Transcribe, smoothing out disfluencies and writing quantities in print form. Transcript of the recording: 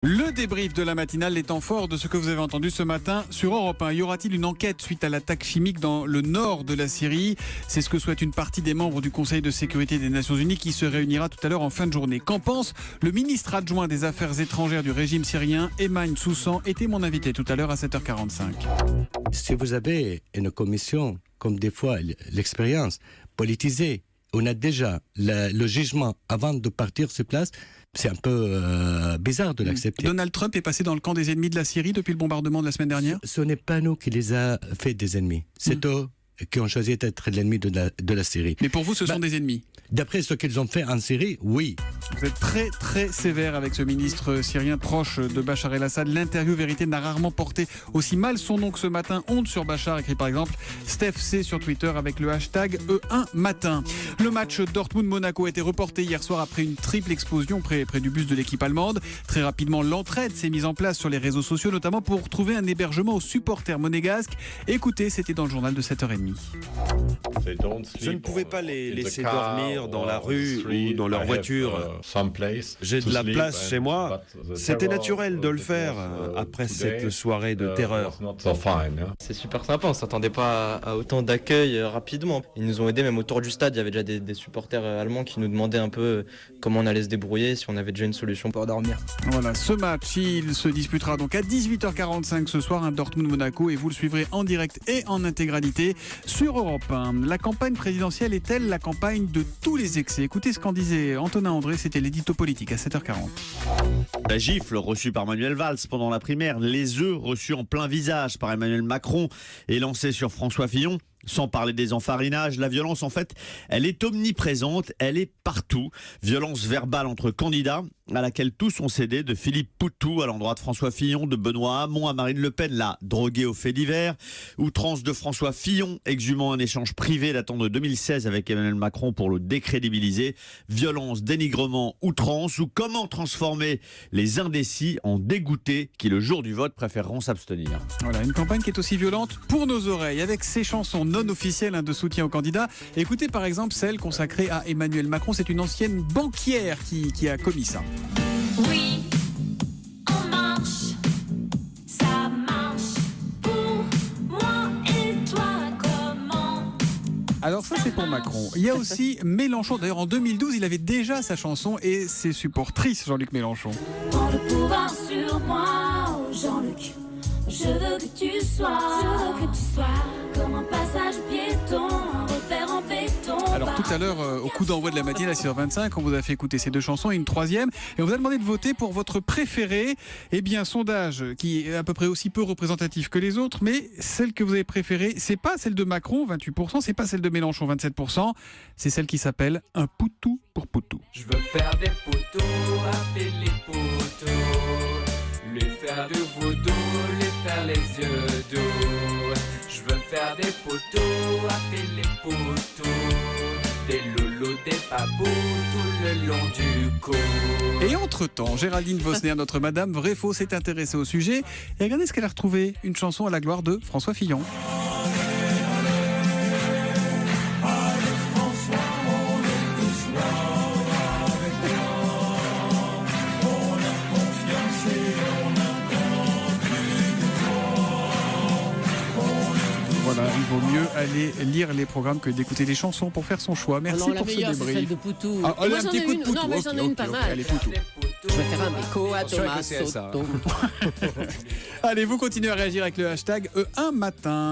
Le débrief de la matinale, les temps forts de ce que vous avez entendu ce matin sur Europe 1. Y aura-t-il une enquête suite à l'attaque chimique dans le nord de la Syrie? C'est ce que souhaite une partie des membres du Conseil de sécurité des Nations Unies qui se réunira tout à l'heure en fin de journée. Qu'en pense le ministre adjoint des Affaires étrangères du régime syrien, Ayman Soussan, était mon invité tout à l'heure à 7h45. Si vous avez une commission, comme des fois l'expérience, politisée, on a déjà le jugement avant de partir sur place, c'est un peu bizarre de l'accepter. Donald Trump est passé dans le camp des ennemis de la Syrie depuis le bombardement de la semaine dernière? Ce n'est pas nous qui les a fait des ennemis. C'est eux qui ont choisi d'être l'ennemi de la Syrie. Mais pour vous, ce sont des ennemis? D'après ce qu'ils ont fait en Syrie, oui. Vous êtes très très sévère avec ce ministre syrien proche de Bachar el-Assad. L'interview Vérité n'a rarement porté aussi mal son nom que ce matin. Honte sur Bachar, écrit par exemple Steph C sur Twitter avec le hashtag E1matin. Le match Dortmund-Monaco a été reporté hier soir après une triple explosion près du bus de l'équipe allemande. Très rapidement, l'entraide s'est mise en place sur les réseaux sociaux, notamment pour trouver un hébergement aux supporters monégasques. Écoutez, c'était dans le journal de 7h30. Je ne pouvais pas les laisser dormir dans la rue ou dans leur voiture. J'ai de la place chez moi. C'était naturel de le faire après cette soirée de terreur. C'est super sympa, on ne s'attendait pas à autant d'accueil rapidement. Ils nous ont aidés même autour du stade, il y avait déjà des supporters allemands qui nous demandaient un peu comment on allait se débrouiller, si on avait déjà une solution pour dormir. Voilà, ce match, il se disputera donc à 18h45 ce soir, un Dortmund-Monaco, et vous le suivrez en direct et en intégralité sur Europe 1. La campagne présidentielle est-elle la campagne de tous les excès? Écoutez ce qu'en disait Antonin André, c'était l'édito politique à 7h40. La gifle reçue par Manuel Valls pendant la primaire, les œufs reçus en plein visage par Emmanuel Macron et lancés sur François Fillon. Sans parler des enfarinages, la violence en fait, elle est omniprésente, elle est partout. Violence verbale entre candidats à laquelle tous ont cédé, de Philippe Poutou à l'endroit de François Fillon, de Benoît Hamon à Marine Le Pen, la droguée aux faits divers. Outrance de François Fillon, exhumant un échange privé datant de 2016 avec Emmanuel Macron pour le décrédibiliser. Violence, dénigrement, outrance, ou comment transformer les indécis en dégoûtés qui le jour du vote préféreront s'abstenir. Voilà, une campagne qui est aussi violente pour nos oreilles, avec ces chansons non officielles de soutien aux candidats. Écoutez par exemple celle consacrée à Emmanuel Macron, c'est une ancienne banquière qui a commis ça. Oui, on marche, ça marche pour moi et toi, comment? Alors ça c'est pour Macron. Il y a aussi Mélenchon, d'ailleurs en 2012 il avait déjà sa chanson et ses supportrices, Jean-Luc Mélenchon. Prends le pouvoir sur moi, oh Jean-Luc, je veux que tu sois comme un passage piéton, un repère en béton. Alors tout à l'heure, au coup d'envoi de la matinée à 6h25, on vous a fait écouter ces deux chansons et une troisième. Et on vous a demandé de voter pour votre préférée. Eh bien, sondage qui est à peu près aussi peu représentatif que les autres, mais celle que vous avez préférée, c'est pas celle de Macron, 28%, c'est pas celle de Mélenchon, 27%, c'est celle qui s'appelle Un Poutou pour Poutou. Je veux faire des poteaux, appeler les poteaux, lui faire du voodoo, lui faire les yeux doux. Je veux faire des poteaux, appeler les poteaux, des loulous, des babous, tout le long du cou. Et entre-temps, Géraldine Vosner, notre Madame Vrai-Faux, s'est intéressée au sujet et regardez ce qu'elle a retrouvé, une chanson à la gloire de François Fillon. Voilà, il vaut mieux aller lire les programmes que d'écouter des chansons pour faire son choix. Merci Alors, pour ce débrief. c'est celle de Poutou. Ah, allez, un petit coup de Poutou. Non, mais j'en ai une pas mal. Allez, Poutou. Je vais faire un béco à Thomas Soto. Allez, vous continuez à réagir avec le hashtag E1matin.